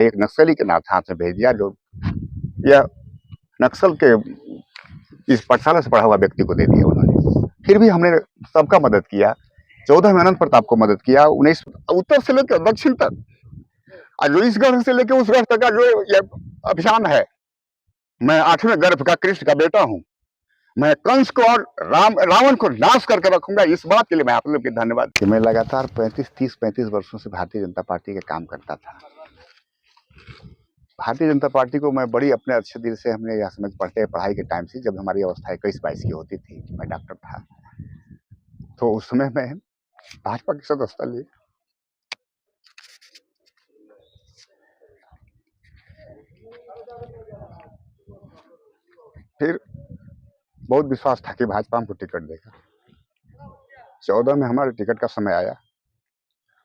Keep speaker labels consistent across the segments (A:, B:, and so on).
A: एक नक्सली के हाथ में भेज दिया, जो यह नक्सल के इस पाठशाला से पढ़ा हुआ व्यक्ति को दे दिया उन्होंने। फिर भी हमने सबका मदद किया। 14 में अनंत प्रताप को मदद किया, 19 उत्तर से लेकर दक्षिण तक, और जो इस गर्भ से लेकर उस गर्भ तक का जो ये अभियान है। मैं 8वें गर्भ का कृष्ण का बेटा हूँ। मैं कंस को और रावण को नाश करके रखूंगा। इस बात के लिए मैं आप लोग के धन्यवाद कि मैं लगातार 35 वर्षों से भारतीय जनता पार्टी के काम करता था। भारतीय जनता पार्टी को मैं बड़ी अपने अच्छे दिल से, हमने यह समझ पढ़ाई के टाइम से, जब हमारी अवस्था 21-22 की होती थी, मैं डॉक्टर था, तो उस समय मैं भाजपा की सदस्यता ली। फिर बहुत विश्वास था कि भाजपा हमको टिकट देगा। 14 में हमारे टिकट का समय आया।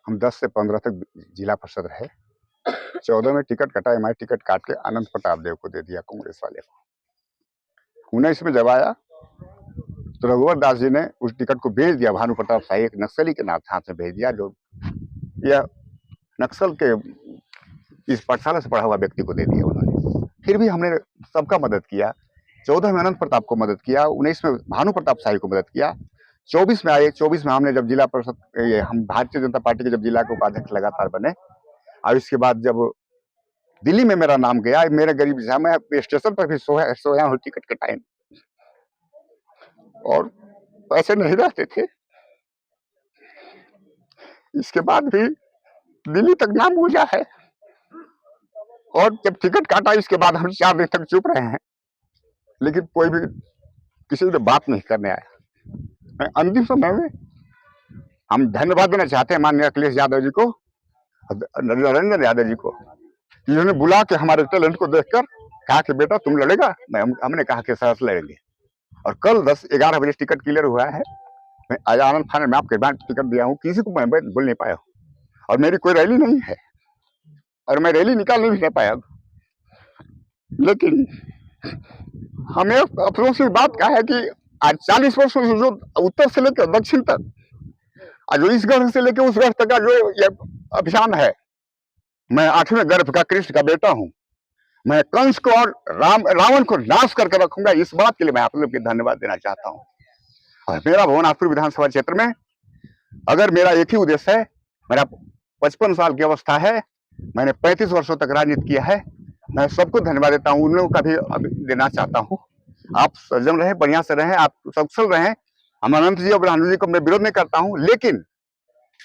A: हम 10 से 15 तक जिला परिषद रहे। 14 में टिकट कटा, हमारे टिकट काट के अनंत प्रताप देव को दे दिया, कांग्रेस वाले को। 19 में जब आया तो रघुवर दास जी ने उस टिकट को भेज दिया, भानु प्रताप शाही एक नक्सली के हाथ में भेज दिया, जो यह नक्सल के इस पाठशाला से पढ़ा हुआ व्यक्ति को दे दिया उन्होंने। फिर भी हमने सबका मदद किया। 14 में अनंत प्रताप को मदद किया, 19 में भानु प्रताप शाही को मदद किया, 24 में आए। 24 में हमने जब जिला परिषद, हम भारतीय जनता पार्टी के जब जिला के उपाध्यक्ष लगातार बने, और इसके बाद जब दिल्ली में मेरा नाम गया, मेरे गरीब था, मैं स्टेशन पर भी सोया हूँ टिकट के टाइम, और पैसे नहीं रहते थे। इसके बाद भी दिल्ली तक नाम गूंजा है, और जब टिकट काटा इसके बाद हम 4 दिन तक चुप रहे हैं, लेकिन कोई भी किसी ने बात नहीं करने आया। अंतिम समय में हम धन्यवाद देना चाहते हैं माननीय अखिलेश यादव जी को, नरेंद्र यादव जी को, जिन्होंने बुला के हमारे टैलेंट को देखकर कहा कि बेटा तुम लड़ेगा। हमने कहा कि सर लड़ेंगे, और कल 10-11 बजे टिकट क्लियर हुआ है। मैं आज आनंद थाने में आपके बाद टिकट दिया हूँ, किसी को मैं बोल नहीं पाया हूँ, और मेरी कोई रैली नहीं है, और मैं रैली निकाल नहीं पाया। लेकिन हमें अफसोस की बात क्या है कि आज 40 वर्षों से जो उत्तर से लेकर दक्षिण तक, और जो इस गर्भ से लेकर उस गर्भ तक का जो ये अभियान है। मैं 8वें गर्भ का कृष्ण का बेटा हूँ। मैं कंस को और रावण को नाश करके रखूंगा। इस बात के लिए मैं आप लोग को धन्यवाद देना चाहता हूँ। और मेरा भुवनाथपुर विधानसभा क्षेत्र में अगर मेरा एक ही उद्देश्य है, मेरा 55 साल की अवस्था है, मैंने 35 वर्षों तक राजनीति किया है। मैं सबको धन्यवाद देता हूँ, उन लोगों का भी देना चाहता हूँ। आप सज्जन रहे, बढ़िया से रहे, आप सक्षम रहे। हम अनंत जी और ब्रह्मानंद जी को मैं विरोध नहीं करता हूँ, लेकिन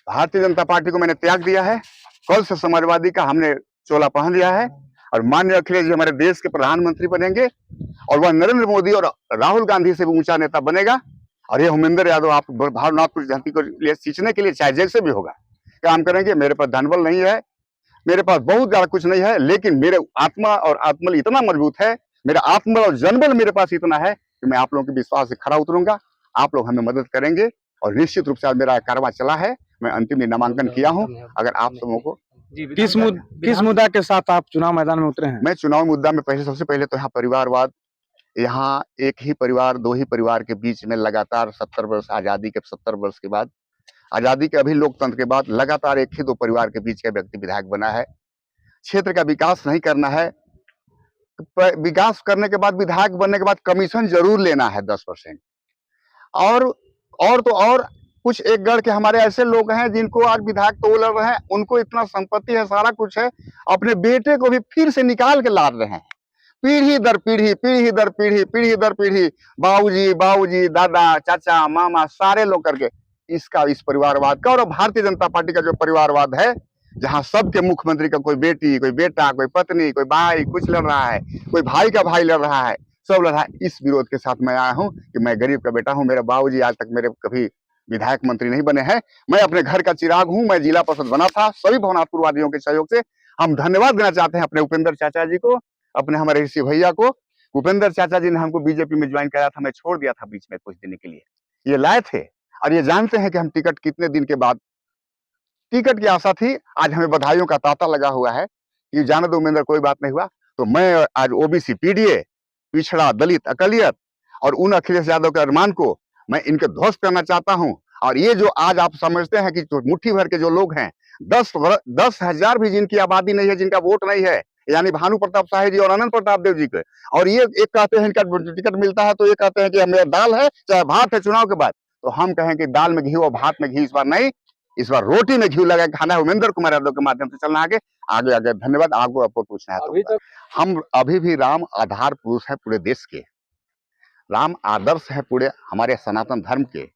A: भारतीय जनता पार्टी को मैंने त्याग दिया है। कल से समाजवादी का हमने चोला पहन लिया है, और माननीय अखिलेश जी हमारे देश के प्रधानमंत्री बनेंगे, और वह नरेंद्र मोदी और राहुल गांधी से भी ऊंचा नेता बनेगा। और ये हुमेंद्र यादव आप भावनात्मक जनता को लिए सींचने के लिए चाहे जैसे भी होगा काम करेंगे। मेरे पास धनबल नहीं है, मेरे पास बहुत ज्यादा कुछ नहीं है, लेकिन मेरे आत्मा और आत्मबल इतना मजबूत है, मेरा आत्मबल और जनबल मेरे पास इतना है कि मैं आप लोगों के विश्वास से खरा उतरूंगा। आप लोग हमें मदद करेंगे, और निश्चित रूप से आज मेरा कारवां चला है। मैं अंतिम नामांकन किया हूँ। अगर आप सबों को
B: किस मुद्दा के साथ आप चुनाव मैदान में उतरे हैं?
A: मैं चुनाव मुद्दा में सबसे पहले तो यहाँ परिवारवाद, यहाँ एक ही परिवार, 2 ही परिवार के बीच में लगातार 70 वर्ष आजादी के 70 वर्ष के बाद, आजादी के अभी लोकतंत्र के बाद लगातार एक ही 2 परिवार के बीच का व्यक्ति विधायक बना है। क्षेत्र का विकास नहीं करना है, विकास करने के बाद विधायक बनने के बाद कमीशन जरूर लेना है 10%। और तो और कुछ एक गढ़ के हमारे ऐसे लोग हैं जिनको आज विधायक तो लड़ रहे हैं, उनको इतना संपत्ति है, सारा कुछ है, अपने बेटे को भी फिर से निकाल के लाद रहे हैं। पीढ़ी दर पीढ़ी, पीढ़ी दर पीढ़ी, पीढ़ी दर पीढ़ी, बाबूजी, दादा, चाचा, मामा, सारे लोग करके इस परिवारवाद का, और भारतीय जनता पार्टी का जो परिवारवाद है, जहां सबके मुख्यमंत्री का कोई बेटी, कोई बेटा, कोई पत्नी, कोई भाई कुछ लड़ रहा है, कोई भाई का भाई लड़ रहा है, सब लड़ रहा है। इस विरोध के साथ मैं आया हूँ कि मैं गरीब का बेटा हूँ। मेरे बाबूजी आज तक मेरे कभी विधायक मंत्री नहीं बने हैं। मैं अपने घर का चिराग हूँ। मैं जिला परिषद बना था सभी भवनाथपुर वादियों के सहयोग से। हम धन्यवाद देना चाहते हैं अपने उपेंद्र चाचा जी को, अपने हमारे ऋषि भैया को। उपेंद्र चाचा जी ने हमको बीजेपी में ज्वाइन कराया था, मैं छोड़ दिया था बीच में कुछ दिन के लिए। ये लाए थे, और ये जानते हैं कि हम टिकट कितने दिन के बाद, टिकट की आशा थी। आज हमें बधाइयों का तांता लगा हुआ है कि जाने दो उपेंद्र, कोई बात नहीं हुआ। तो मैं आज ओबीसी, पीडीए, पिछड़ा, दलित, अकलियत और उन अखिलेश यादव के अरमान को मैं इनके ध्वस्त करना चाहता हूं। और ये जो आज आप समझते हैं कि मुट्ठी भर के जो लोग हैं, 10,000 भी जिनकी आबादी नहीं है, जिनका वोट नहीं है, यानी भानु प्रताप शाही जी और अनंत प्रताप देव जी के, और ये एक कहते हैं इनका टिकट मिलता है तो ये कहते हैं कि हमें दाल है चाहे भात है चुनाव के बाद, तो हम कहें कि दाल में घी और भात में घी इस बार नहीं, इस बार रोटी में घी लगा के खाना है। उमेंद्र कुमार यादव के माध्यम से चलना आगे आगे आगे। धन्यवाद। आपको पूछना है
B: अभी
A: तो हम अभी भी राम आधार पुरुष है पूरे देश के, राम आदर्श है पूरे हमारे सनातन धर्म के।